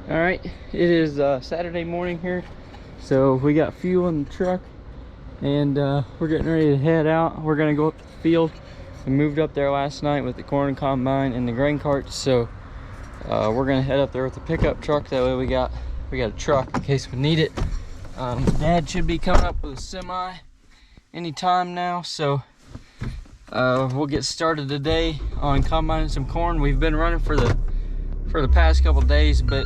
All right, it is Saturday morning here, so we got fuel in the truck, and we're getting ready to head out. We're gonna go up to the field. We moved up there last night with the corn combine and the grain carts, so we're gonna head up there with the pickup truck. That way we got a truck in case we need it. Dad should be coming up with a semi anytime now, so we'll get started today on combining some corn. We've been running for the past couple days, but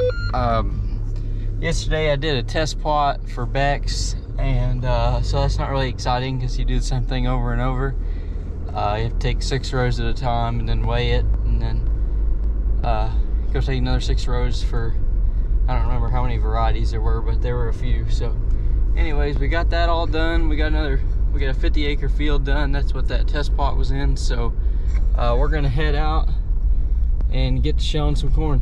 yesterday I did a test plot for Bex, and so that's not really exciting because you do the same thing over and over. You have to take 6 rows at a time and then weigh it, and then go take another 6 rows for, I don't remember how many varieties there were, but there were a few. So anyways, we got that all done. We got a 50-acre field done. That's what that test plot was in. So we're gonna head out and get to shelling some corn.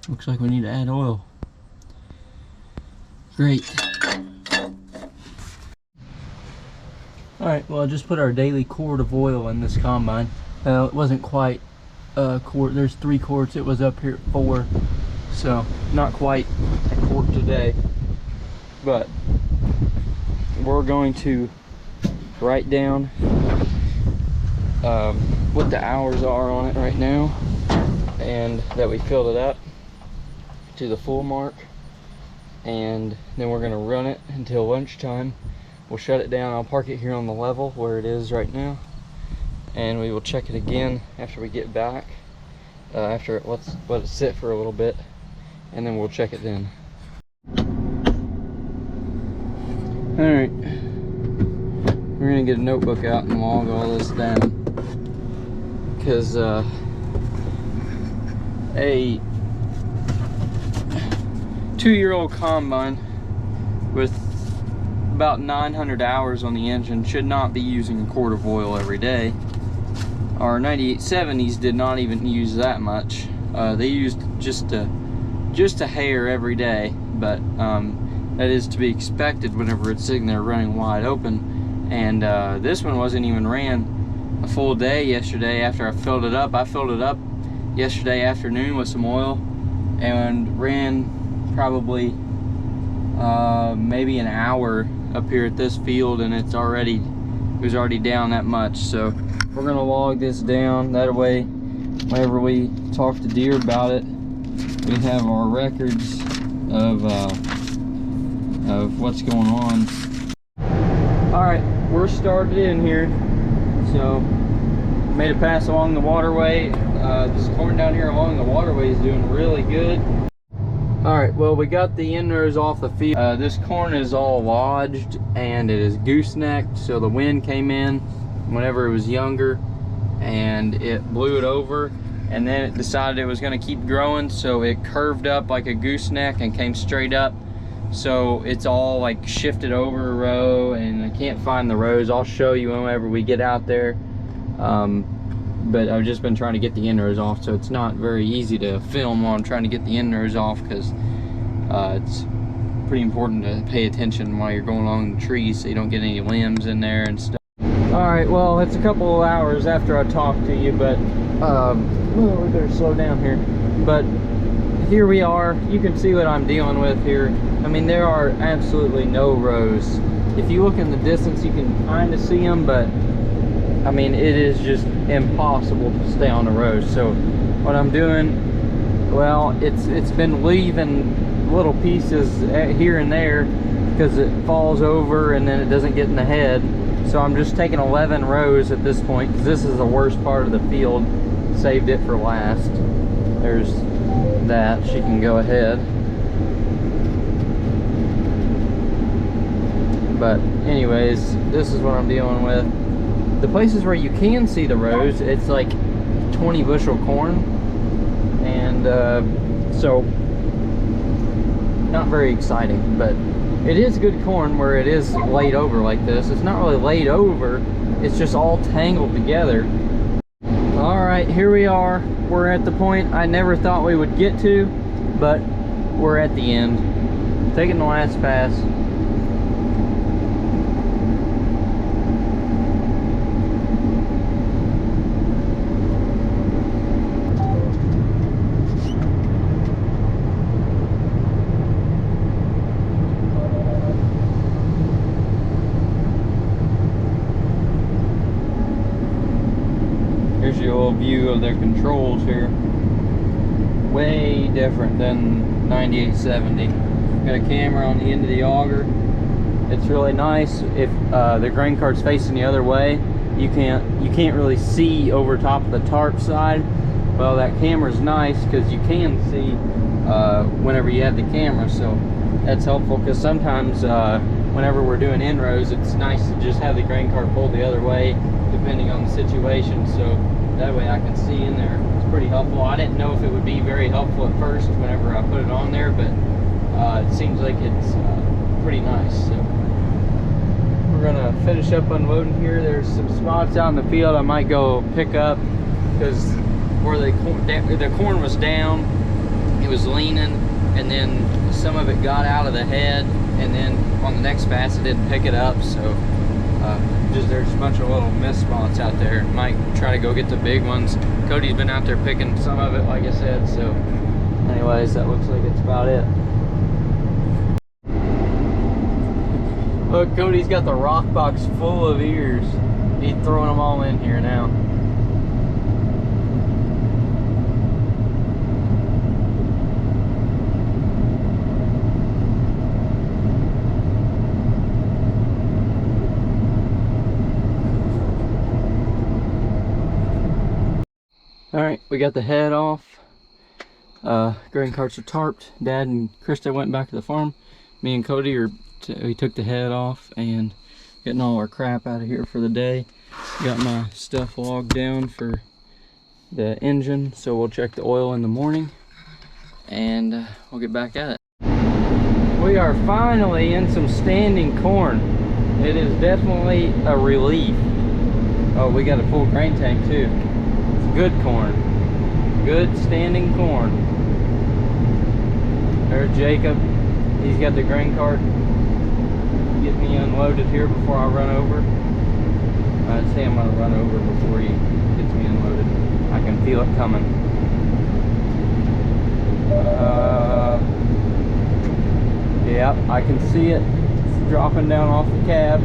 Looks like we need to add oil. Great. Alright, well, I just put our daily quart of oil in this combine. It wasn't quite a quart. There's 3 quarts. It was up here at 4. So, not quite a quart today. But we're going to write down what the hours are on it right now, and that we filled it up to the full mark. And then we're gonna run it until lunchtime. We'll shut it down. I'll park it here on the level where it is right now, and we will check it again after we get back, after let's let it sit for a little bit, and then we'll check it then. All right, we're gonna get a notebook out and log all this down, because a 2-year-old combine with about 900 hours on the engine should not be using a quart of oil every day. Our 9870s did not even use that much. They used just a hair every day, but that is to be expected whenever it's sitting there running wide open. And this one wasn't even ran a full day yesterday after I filled it up. I filled it up yesterday afternoon with some oil and ran probably maybe an hour up here at this field, and it was already down that much. So we're gonna log this down, that way whenever we talk to deer about it, we have our records of what's going on. All right, we're started in here, so made a pass along the waterway. This corn down here along the waterway is doing really good. All right, well, we got the end rows off the field. This corn is all lodged and it is goosenecked, so the wind came in whenever it was younger and it blew it over, and then it decided it was going to keep growing, so it curved up like a gooseneck and came straight up. So it's all like shifted over a row, and I can't find the rows. I'll show you whenever we get out there. But I've just been trying to get the end rows off, so it's not very easy to film while I'm trying to get the end rows off, because it's pretty important to pay attention while you're going along the trees so you don't get any limbs in there and stuff. Alright, well, it's a couple of hours after I talked to you, but well, we better slow down here. But here we are. You can see what I'm dealing with here. I mean, there are absolutely no rows. If you look in the distance, you can kind of see them, but I mean, it is just impossible to stay on the road. So what I'm doing, well, it's been leaving little pieces here and there because it falls over and then it doesn't get in the head. So I'm just taking 11 rows at this point, because this is the worst part of the field. Saved it for last. There's that. She can go ahead. But anyways, this is what I'm dealing with. The places where you can see the rows, it's like 20 bushel corn, and so not very exciting, but it is good corn where it is laid over like this. It's not really laid over, it's just all tangled together. All right, here we are. We're at the point I never thought we would get to, but we're at the end. Taking the last pass. Here's your little view of their controls here. Way different than 9870. Got a camera on the end of the auger. It's really nice. If the grain cart's facing the other way, you can't really see over top of the tarp side. Well, that camera's nice because you can see whenever you have the camera, so that's helpful. Because sometimes whenever we're doing inrows, it's nice to just have the grain cart pulled the other way, depending on the situation. So that way I can see in there. It's pretty helpful. I didn't know if it would be very helpful at first whenever I put it on there, but it seems like it's pretty nice. So we're gonna finish up unloading here. There's some spots out in the field I might go pick up because where the corn was down, it was leaning, and then some of it got out of the head, and then on the next pass it didn't pick it up. So there's a bunch of little missed spots out there. Might try to go get the big ones. Cody's been out there picking some of it, like I said. So anyways, that looks like it's about it. Look, Cody's got the rock box full of ears. He's throwing them all in here now. Alright, we got the head off. Grain carts are tarped. Dad and Krista went back to the farm. Me and Cody we took the head off and getting all our crap out of here for the day. Got my stuff logged down for the engine, so we'll check the oil in the morning and we'll get back at it. We are finally in some standing corn. It is definitely a relief. Oh, we got a full grain tank too. It's good corn. Good standing corn. There's Jacob. He's got the grain cart. Get me unloaded here before I run over. I'd say I'm gonna run over before he gets me unloaded. I can feel it coming. Yep, I can see it. It's dropping down off the cab.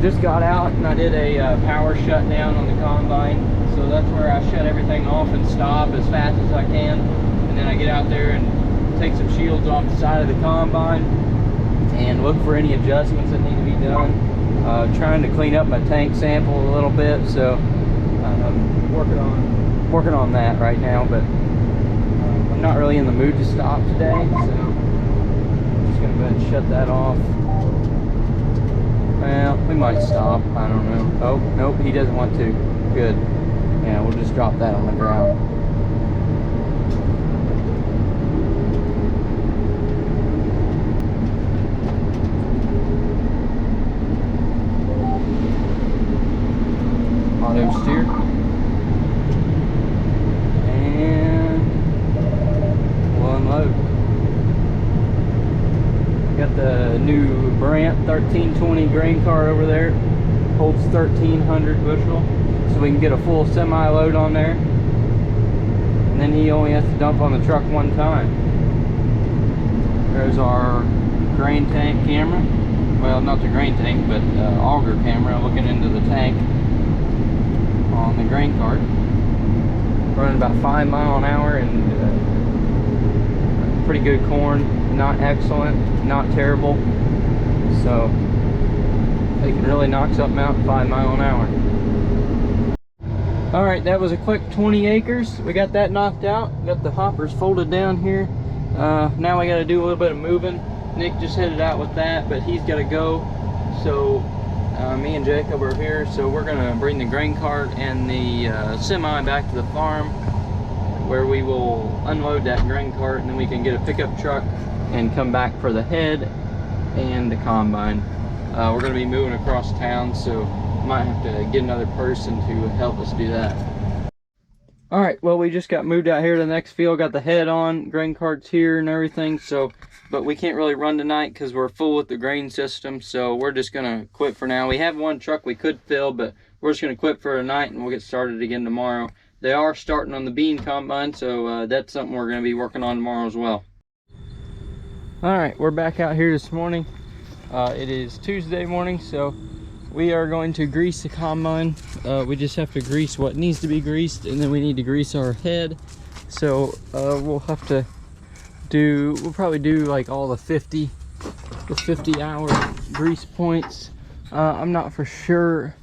Just got out and I did a power shutdown on the combine. So that's where I shut everything off and stop as fast as I can. And then I get out there and take some shields off the side of the combine and look for any adjustments that need to be done. Trying to clean up my tank sample a little bit, so I'm working on that right now, but I'm not really in the mood to stop today, so I'm just gonna go ahead and shut that off. Well, we might stop, I don't know. Oh, nope, he doesn't want to. Good. Yeah, we'll just drop that on the ground. Auto steer. And we'll unload. Got the new Brandt 1320 grain car over there. Holds 1,300 bushel. So we can get a full semi load on there. And then he only has to dump on the truck one time. There's our grain tank camera. Well, not the grain tank, but auger camera looking into the tank on the grain cart. Running about 5 miles an hour and pretty good corn. Not excellent, not terrible. So they can really knock something out at 5 miles an hour. All right, that was a quick 20 acres. We got that knocked out. Got the hoppers folded down here. Now we got to do a little bit of moving. Nick just headed out with that, but he's got to go. So me and Jacob are here. So we're gonna bring the grain cart and the semi back to the farm. where we will unload that grain cart, and then we can get a pickup truck and come back for the head and the combine. We're going to be moving across town, so might have to get another person to help us do that. All right, well, we just got moved out here to the next field, got the head on, grain carts here and everything, so, but we can't really run tonight because we're full with the grain system, so we're just gonna quit for now. We have one truck we could fill, but we're just gonna quit for tonight and we'll get started again tomorrow. They are starting on the bean combine, so that's something we're gonna be working on tomorrow as well. All right, we're back out here this morning. It is Tuesday morning, so we are going to grease the combine. We just have to grease what needs to be greased, and then we need to grease our head. So we'll have to do, we'll probably do like all the 50 hour grease points. I'm not for sure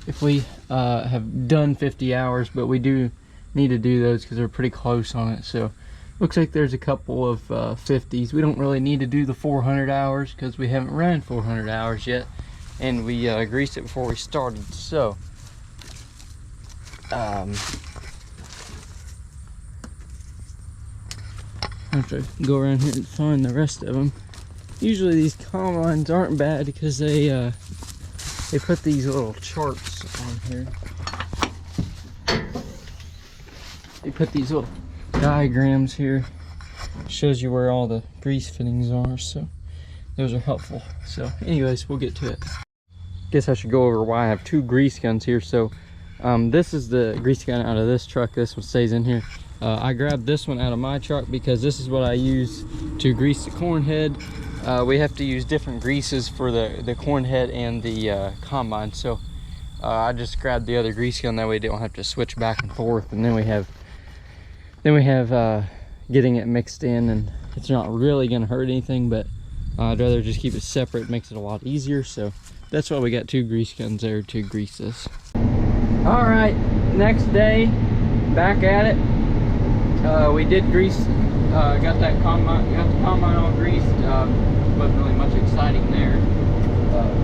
if we have done 50 hours, but we do need to do those because they're pretty close on it. So looks like there's a couple of 50s. We don't really need to do the 400 hours because we haven't ran 400 hours yet. And we greased it before we started, so I have to go around here and find the rest of them. Usually these combines aren't bad because they put these little charts on here. They put these little diagrams here, shows you where all the grease fittings are, so those are helpful. So anyways, we'll get to it. Guess I should go over why I have two grease guns here. So this is the grease gun out of this truck. This one stays in here. I grabbed this one out of my truck because this is what I use to grease the corn head. We have to use different greases for the corn head and the combine, so I just grabbed the other grease gun, that way I don't have to switch back and forth. And then we have getting it mixed in, and it's not really gonna hurt anything, but I'd rather just keep it separate. It makes it a lot easier, so that's why we got two grease guns there to grease this. All right, next day, back at it. We did grease, got the combine all greased. Wasn't really much exciting there.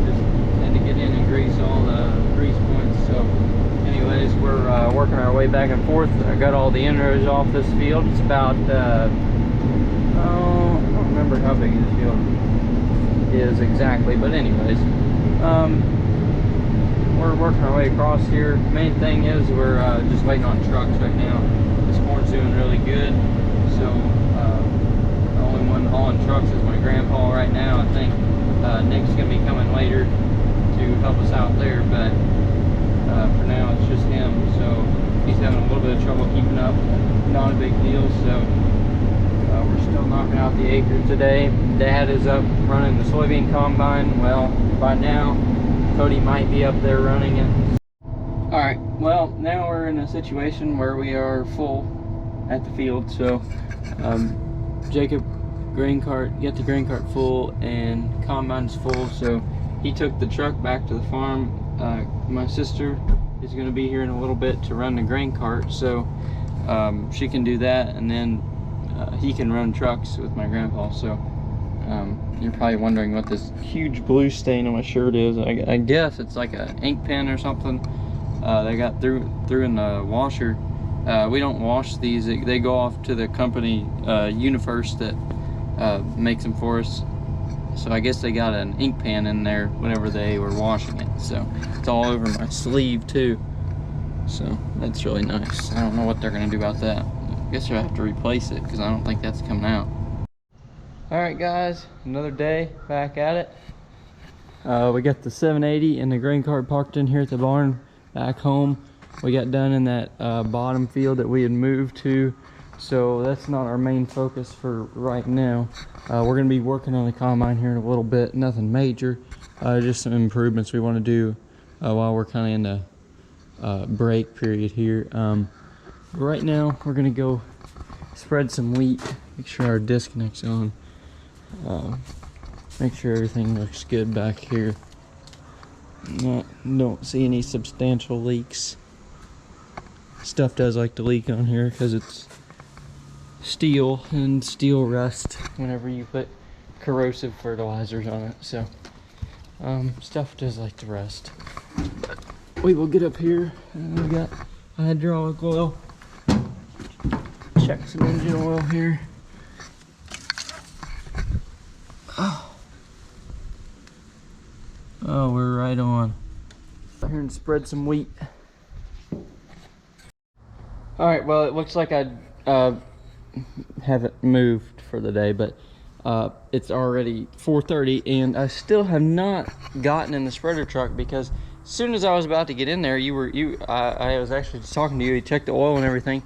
Just had to get in and grease all the grease points. So anyways, we're working our way back and forth. I got all the inrows off this field. It's about, I don't remember how big this field is exactly, but anyways, we're working our way across here. Main thing is we're just waiting on trucks right now. This corn's doing really good, so the only one hauling trucks is my grandpa right now. I think Nick's gonna be coming later to help us out there, but for now it's just him, so he's having a little bit of trouble keeping up. Not a big deal, so we're still knocking out the acres today. Dad is up running the soybean combine. Well, by now Cody might be up there running it. All right, well, now we're in a situation where we are full at the field. So Jacob got the grain cart full and combine's full, so he took the truck back to the farm. My sister is going to be here in a little bit to run the grain cart, so she can do that, and then he can run trucks with my grandpa. So you're probably wondering what this huge blue stain on my shirt is. I guess it's like an ink pen or something. They got through in the washer. We don't wash these. They go off to the company Universe that makes them for us. So I guess they got an ink pen in there whenever they were washing it. So it's all over my sleeve too. So that's really nice. I don't know what they're gonna do about that. I guess I'll have to replace it because I don't think that's coming out. All right, guys, another day back at it. We got the 780 and the grain cart parked in here at the barn back home. We got done in that bottom field that we had moved to, so that's not our main focus for right now. We're gonna be working on the combine here in a little bit. Nothing major, just some improvements we want to do while we're kind of in the break period here. Right now we're gonna go spread some wheat, make sure our disconnect's on, make sure everything looks good back here. Don't see any substantial leaks. Stuff does like to leak on here because it's steel, and steel rust whenever you put corrosive fertilizers on it. So stuff does like to rust. But we will get up here, and we got hydraulic oil. check some engine oil here. Oh, we're right on. Here and spread some wheat. All right, well, it looks like I haven't moved for the day, but it's already 4:30 and I still have not gotten in the spreader truck, because as soon as I was about to get in there, I was actually just talking to you. He checked the oil and everything,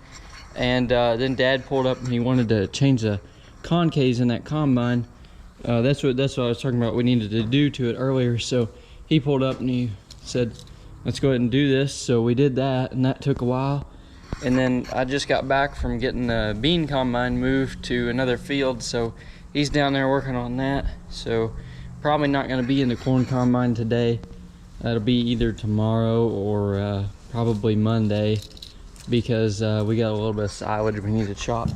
and then Dad pulled up and he wanted to change the concaves in that combine. That's what I was talking about we needed to do to it earlier. So he pulled up and he said, let's go ahead and do this. So we did that, and that took a while. And then I just got back from getting the bean combine moved to another field, so he's down there working on that. So probably not going to be in the corn combine today. That'll be either tomorrow or probably Monday, because we got a little bit of silage we need to chop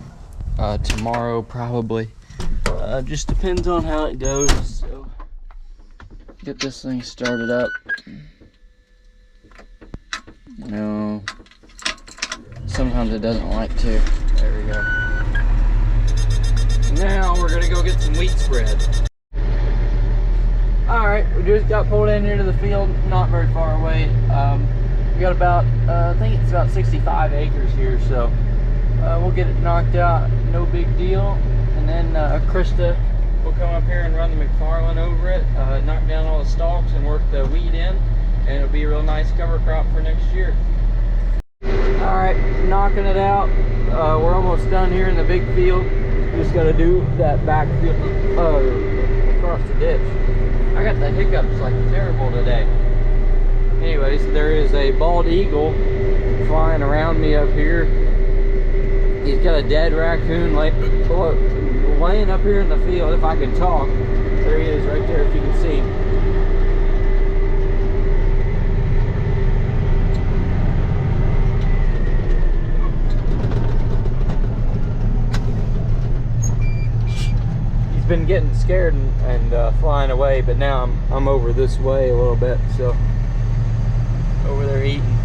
tomorrow probably. Just depends on how it goes. So get this thing started up. No. Sometimes it doesn't like to. There we go. Now we're gonna go get some wheat spread. All right, we just got pulled in here to the field, not very far away. We got about, I think it's about 65 acres here, so we'll get it knocked out, no big deal. And then Krista will come up here and run the McFarlane over it, knock down all the stalks and work the weed in, and it'll be a real nice cover crop for next year. All right, knocking it out. We're almost done here in the big field. Just got to do that back field across the ditch. I got the hiccups like terrible today. Anyways, there is a bald eagle flying around me up here. He's got a dead raccoon laying up here in the field. If I can talk, there he is right there, if you can see him. Been getting scared and flying away, but now I'm over this way a little bit, so over there eating.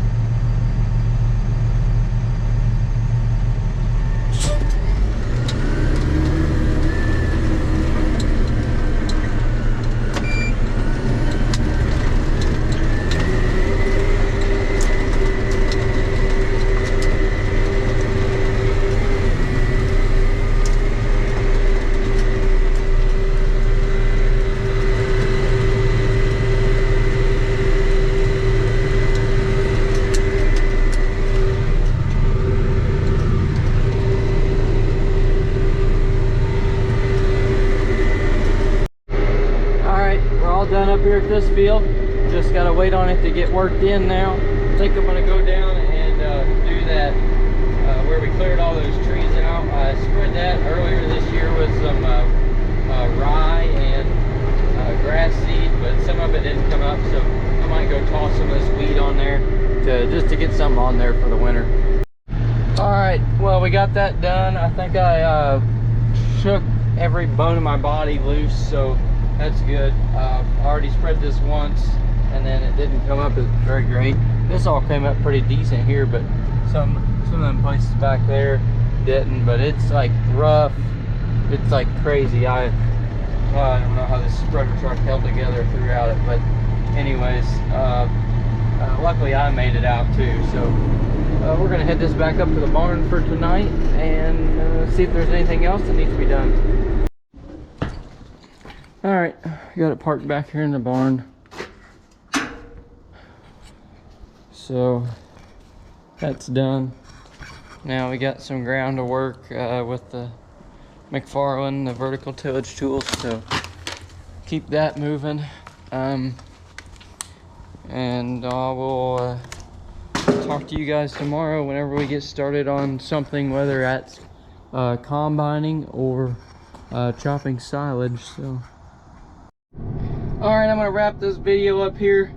Done up here at this field, just gotta wait on it to get worked in now. I think I'm gonna go down and do that where we cleared all those trees out. I spread that earlier this year with some rye and grass seed, but some of it didn't come up, so I might go toss some of this weed on there just to get something on there for the winter. All right, well, we got that done. I think I shook every bone in my body loose, so that's good. I already spread this once and then it didn't come up as very great. This all came up pretty decent here, but some of them places back there didn't. But it's like rough. It's like crazy. I don't know how this spreader truck held together throughout it, but anyways, luckily I made it out too. So we're gonna head this back up to the barn for tonight and see if there's anything else that needs to be done. All right, got it parked back here in the barn. So that's done. Now we got some ground to work with the McFarlane, the vertical tillage tools, so keep that moving. And I will talk to you guys tomorrow whenever we get started on something, whether that's combining or chopping silage. So all right, I'm gonna wrap this video up here.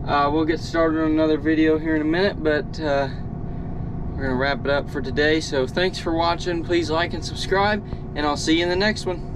We'll get started on another video here in a minute, but we're gonna wrap it up for today. So thanks for watching. Please like and subscribe, and I'll see you in the next one.